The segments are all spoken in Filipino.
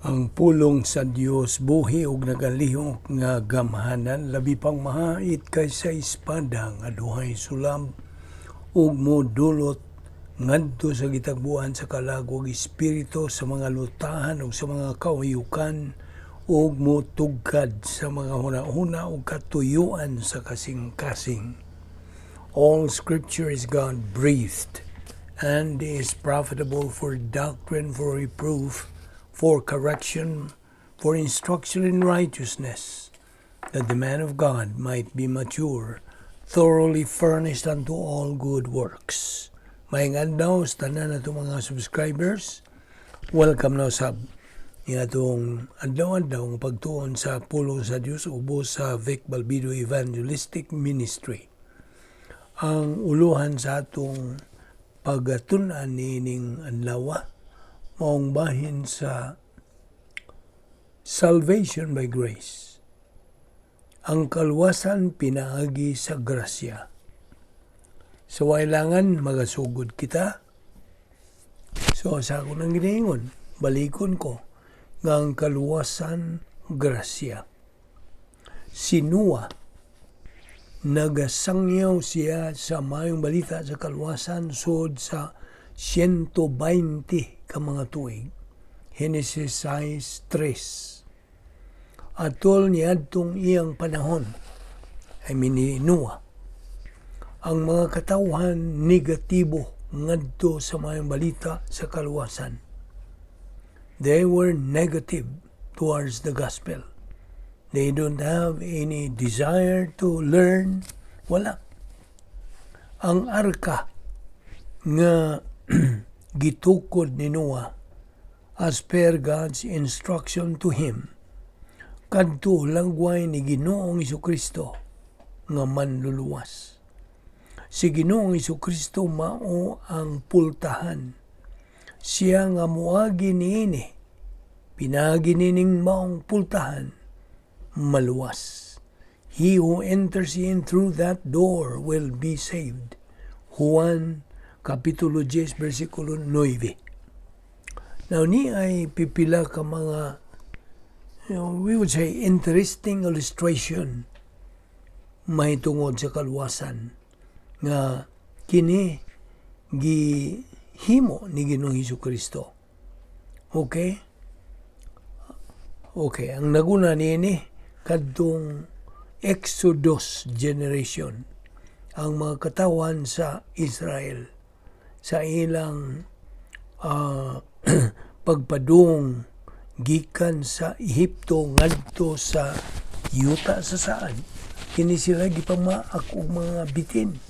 Ang pulong sa Dios buhi ug nagalihok nga gamhanan labi pang mahait kaysa espada nga duhay sulam ug modulot ngadto sa gitagbuan sa kalagwag espiritu sa mga lutahan ug sa mga kauyukan ug motugkad sa mga hunahuna ug katuyuan sa kasing-kasing. All Scripture is God-breathed and is profitable for doctrine, for reproof, for correction, for instruction in righteousness, that the man of God might be mature, thoroughly furnished unto all good works. Maayong adlaw sa tanan nato mga subscribers. Welcome na sa atong adlaw-adlaw pagtuon sa pulong sa Dios ubos sa Vic Balbido Evangelistic Ministry. Ang uluhan sa atong pagatunan nining adlaw maong bahin sa salvation by grace. Ang kalwasan pinaagi sa grasya. Sa wailangan magasugod kita. So sa ako nang ginaingon, balikon ko nga ang kalwasan grasya. Si Noah, nagasangyaw siya sa mayong balita sa kalwasan sud sa 120 ka mga tuig. Genesis 6:3. Atol niadtong iyang panahon, ni Noah, ang mga katawhan negatibo ngadto sa mayong balita sa kalwasan. They were negative towards the gospel. They don't have any desire to learn. Wala. Ang arka nga gitukod ni Noah as per God's instruction to him kadto langway ni Ginoong Jesucristo nga manluluwas. Si Ginoong Jesucristo mao ang pultahan. Siya nga muagi niini, pinagi nining maong pultahan, maluwas. He who enters in through that door will be saved. Juan Kapitulo 10, versikulo 9. Now, ni ay pipila ka mga, we would say, interesting illustration may tungod sa kalwasan nga kini gihimo ni Ginoong Jesucristo. Okay? Okay, ang naguna niini kadtong Exodus generation, ang mga katawan sa Israel sa ilang pagpadung gikan sa Ehipto ngadto sa yuta sa saan kini sila gipamaak og mga bitin.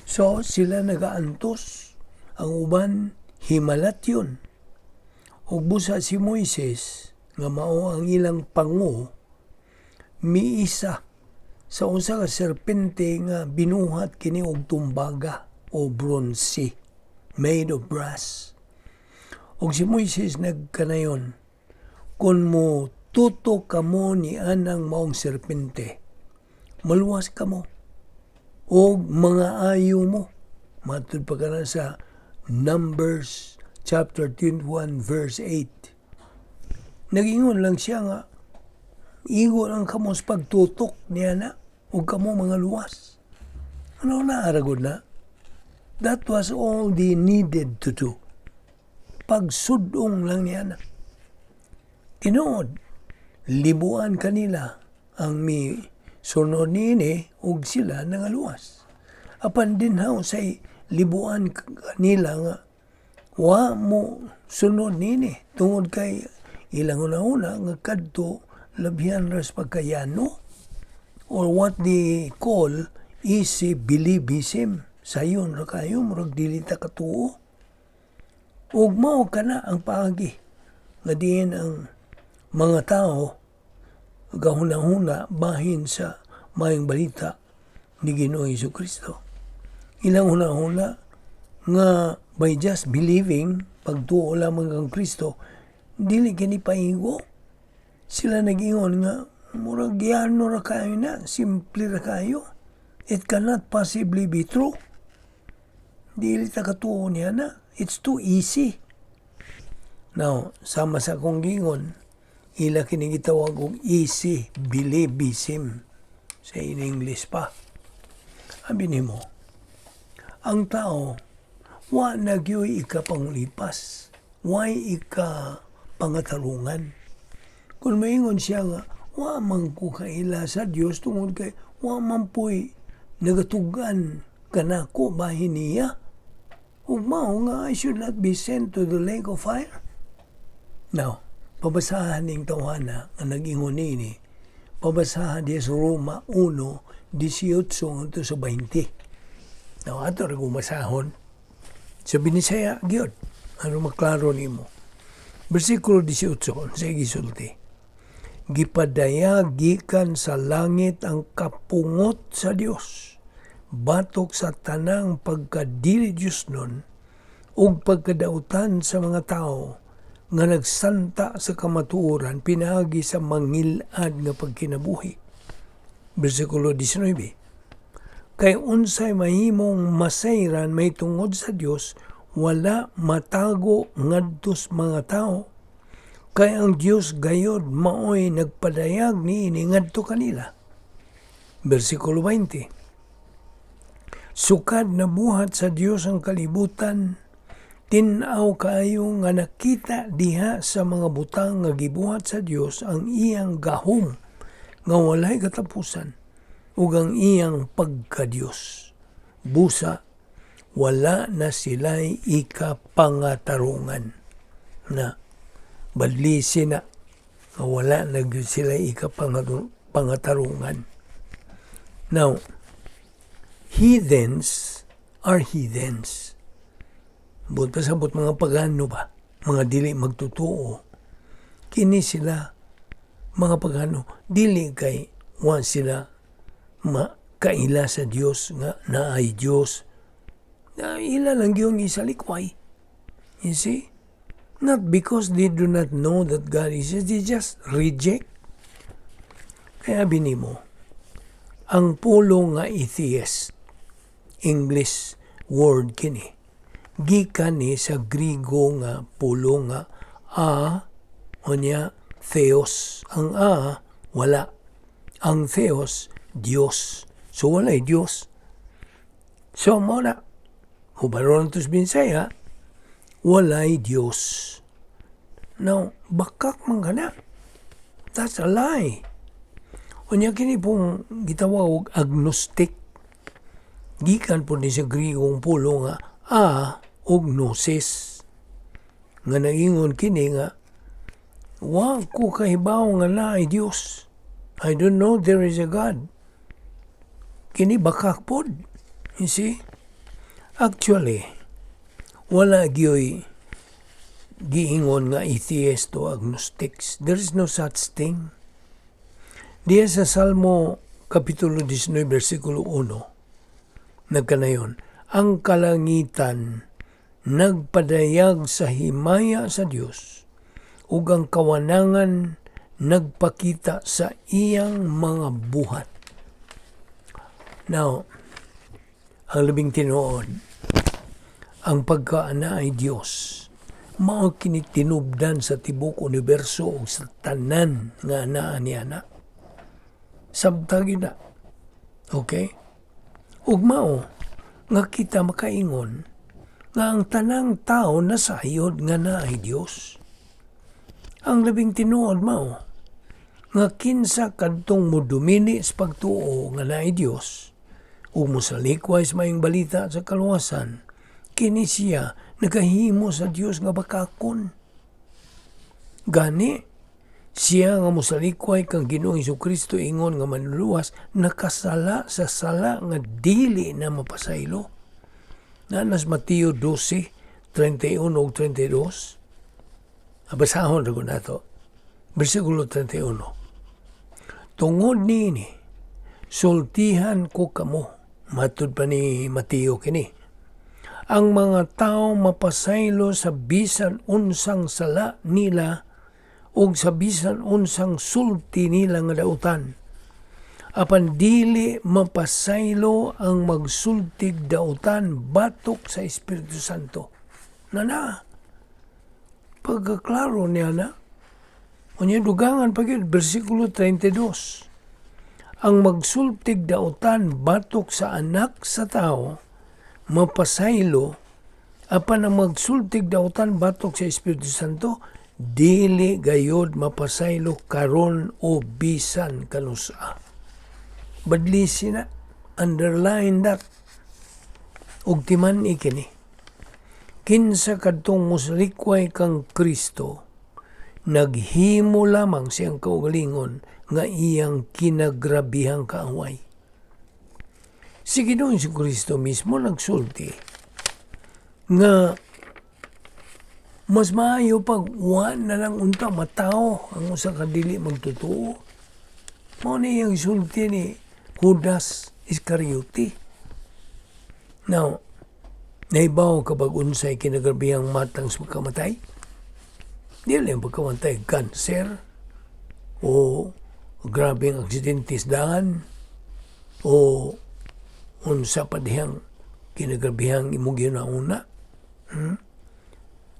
So sila nagaantos, ang uban himalatyon. Ug busa si Moises nga mao ang ilang pangu, miisa sa unsa ka serpente nga binuhat kini og tumbaga o bronze made of brass. Og si Moises nagkanayon, kung mo tuto ka mo ni anang maong serpente, maluwas ka mo. O mga ayo mo. Matud pa ka na sa Numbers chapter 21 verse 8. Nagingon lang siya nga, igo lang kamo sa pagtutok niya na, o kamo mga luwas. Ano na aragod na? That was all they needed to do. Pagsudong lang niya na. Tinood, libuan kanila ang mi sunod niini ug sila nangaluwas. Apan dinhaw say libuan kanila nga wa mo sunod niini tungod kay ilang una-una nga kadto labyan ras pagkayano or what they call easy believism. Sayon ra kayo murag dili ta katuo. Ug mao kana ang paagi nga diin ang mga tao gahuna-huna bahin sa mayong balita ni Ginoong Jesucristo. Ilang huna-huna nga by just believing, pagtuo lamang kang Kristo, dili kini paingo. Sila nag-ingon nga, murag gyano ra kayo na, simple ra kayo. It cannot possibly be true. Dili ta katuo niya na. It's too easy. Now, sama sa akong gingon, ila kini gitawag og easy believism sa in English pa. Abi nimo, ang tao wa nagyoy ika panglipas, wa ika pangatarungan. Kung maingon siya nga, wa man ko kaila sa Dios tungod kay wa man po'y nagatugan kanako bahin niya. Ug mao nga I should not be sent to the lake of fire. Now, pabasahan ning tawhana ang nag-ingon ini. Pabasahan diya sa Roma 1:18 hangtod sa 20. Now, ato rin masahon. Sa Binisaya, gyud ano maklaro nimo. Bersikulo 18, sa gisulti. Gipadayag gikan sa langit ang kapungot sa Dios, batok sa tanang pagkadili Dios nun, ug pagkadautan sa mga tao nga nagsanta sa kamatuoran pinaagi sa mangilad nga pagkinabuhi. Bersikulo 19. Kay unsay mahimong masayran may tungod sa Dios, wala matago ngadtos mga tao. Kay ang Dios gayod maoy nagpadayag niini ngadto kanila. Bersikulo 20. Sukad na buhat sa Dios ang kalibutan, tin-aw kaayo nga nakita diha sa mga butang nga gibuhat sa Dios ang iyang gahom nga walay katapusan ug ang iyang pagka-Dios. Busa, wala na sila'y ikapangatarungan na badlisi na nga wala na sila'y ikapangatarungan. Now, heathens are heathens. But pasabot mga pagano ba? Mga dili magtutuo. Kini sila, mga pagano, dili kay wa sila makaila sa Dios nga naay Dios. Ila lang yung isalikway. You see? Not because they do not know that God is, they just reject. Kaya binimo, ang pulo nga atheist, English word kini, gikan ni sa Grigo nga pulo nga o niya theos. Ang wala. Ang theos, Diyos. So, wala'y Diyos. So, muna, hubaron ito sa Binisaya, wala'y Diyos. Now, bakak man ka na. That's a lie. O niya kini pong gitawag agnostic. Gikan po ni sa Grigong pulo nga og gnosis. Nga nagingon kini nga, wa ko kahibaw nga naay Diyos. I don't know there is a God. Kini bakak pod. You see? Actually, wala gyoy giingon nga atheist o agnostics. There is no such thing. Diya sa Salmo Kapitulo 19, versikulo 1, nagkanayon, ang kalangitan nagpadayag sa himaya sa Dios, ug ang kawanangan nagpakita sa iyang mga buhat. Now, ang labing tinuod, ang pagkaana ay Diyos, mao kini tinubdan sa tibok universo ug sa tanan nga anaa ni ana. Sabtagi na. Okay? Ug mao nga kita makaingon nga ang tanang tao nasayod nga naay Dios. Ang labing tinuod mao nga kinsa kadtong modumini sa pagtuo nga naay Dios ug mosalikway sa maayong balita sa kaluwasan, kini siya nagahimo sa Dios nga bakakon. Gani siya nga mosalikway kang Ginoong Hesukristo ingon nga manluluwas nakasala sa sala nga dili na mapasaylo. Nanas Mateo 12:31 ug 32. Abasahon ra gud nato. Bersikulo 31. Tungod niini, sultihan ko kamo, matud pa ni Mateo kini. Ang mga tao mapasaylo sa bisan unsang sala nila ug sa bisan unsang sulti nila nga dautan. Apan dili mapasaylo ang magsultig dautan batok sa Espiritu Santo. Pag pagkaklaro niya na. Unya dugangan pagid bersikulo 32. Ang magsultig dautan batok sa anak sa tao, mapasaylo, apan ang magsultig dautan batok sa Espiritu Santo, dili gayod mapasaylo karon o bisan kanusa. Badlisi na, underline that. Ug timan ikini, kinsa kadtong muslikway kang Kristo, naghimo lamang siyang kaugalingon nga iyang kinagrabihang kaaway. Si Ginoong Kristo mismo nagsulti nga mas maayo pag na lang unta matao ang usa ka dili magtotoo. Mao ni iyang sulti ni Judas Iscariote. Now, naibaw kapag unsay kinagrabihang matang sa pagkamatay? Dili ang pagkamatay cancer o grabing aksidente sa daan o unsa pa dihang kinagrabihang imong ginauna.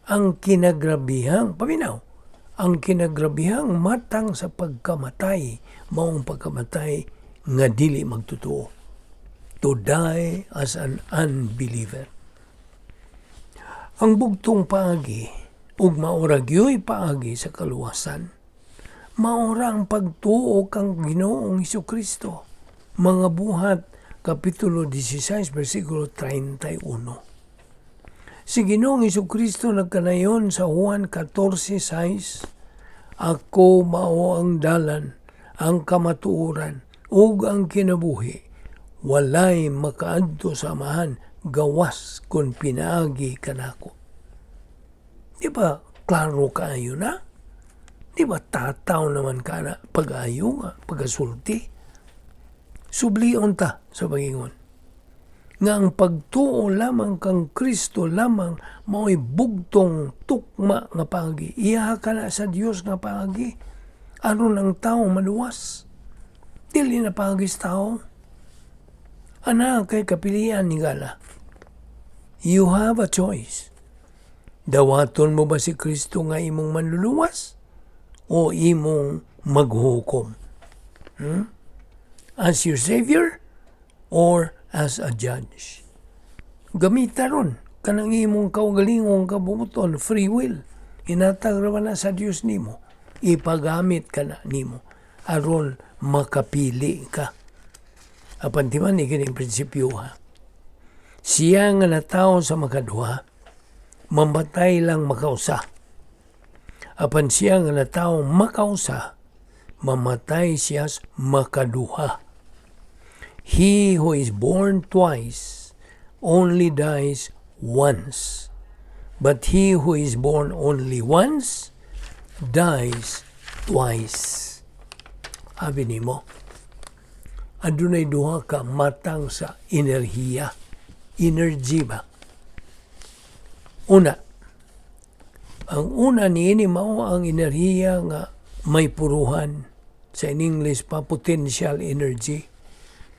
Ang kinagrabihang, paminaw, ang kinagrabihang matang sa pagkamatay, maong pagkamatay nga dili magtotoo. To die as an unbeliever. Ang bugtong paagi, ug maurag yo'y paagi sa kaluwasan, maura ang pagtuo kang Ginoong Hesukristo. Mga Buhat, Kapitulo 16, versikulo 31. Si Ginoong Hesukristo nagkanayon sa Juan 14:6, ako mao ang dalan, ang kamatuoran, ug ang kinabuhi. Walay makaadto sa amahan, gawas kung pinaagi kanako. Di ba klaro kaayo na? Di ba tataw naman ka na pag-ayo nga, pag-asulti? Sublion ta sa pagingon. Nga ang pagtuo lamang kang Kristo lamang mao'y bugtong tukma nga paagi. Iya ka na sa Dios nga paagi. Aron ang tao maluwas. Dili na paagi sa tao. Ana kay kapilian ni gala. You have a choice. Dawaton mo ba si Kristo nga imong manluluwas? O imong maghukom? As your Savior or as a judge? Gamita ron kanang imong kaugalingong kabubuton, free will. Inatag raman na sa Dios nimo. Ipagamit ka na nimo aron makapili ka. Apan timan ikining prinsipyo ha. Siya nga natawo sa makaduha, mamatay lang makausa. Apan siya nga natawo makausa, mamatay siya makaduha. He who is born twice only dies once. But he who is born only once dies twice. Abi nimo, adunay duha ka matang sa enerhiya. Energy ba? Una, ang una niini mao ang enerhiya nga may puruhan. Sa in English pa, potential energy.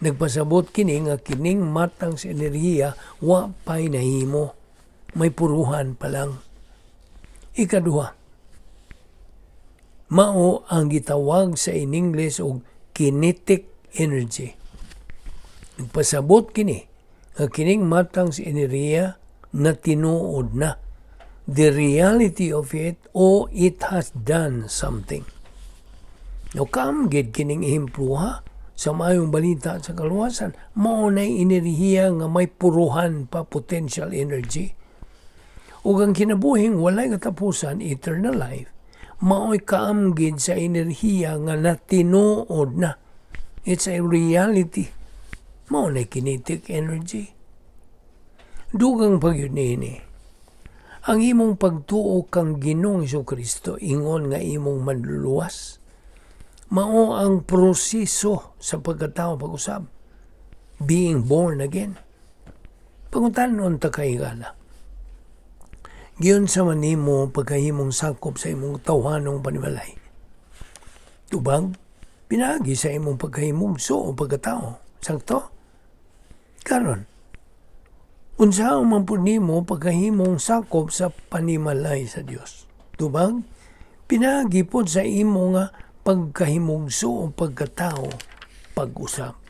Nagpasabot kini nga kining matang sa enerhiya wa pay nahimo. May puruhan pa lang. Ikaduha, mao ang gitawag sa in English og kinetic energy. Nagpasabot kini nga kining matang sa enerhiya na tinuod na. The reality of it, o it has done something. No, kaamgid kining ihimpluha sa mayong balita sa kaluwasan, mao nay enerhiya nga may puruhan pa, potential energy. Ug ang kinabuhing walay katapusan, eternal life, mao'y kaamgid sa enerhiya nga natinuod na. It's a reality. Mao nay kinetic energy. Dugang pagyud niini. Ang imong pagtuo kang Ginoong Hesukristo ingon nga imong manluluwas, mao ang proseso sa pagkatao pag-usab. Being born again. Pangutanon ta kay gala. Giyon sa manimo pagkahimong sakop sa imong tawhanong panimalay. Tubag, pinagi sa imong pagkahimong o pagkatao. Sakto? Karon, unsa man pud nimo pagkahimong sakop sa panimalay sa Dios? Tubang, pinagi pod sa imo nga pagkahimugso o pagkatao, pag-usap.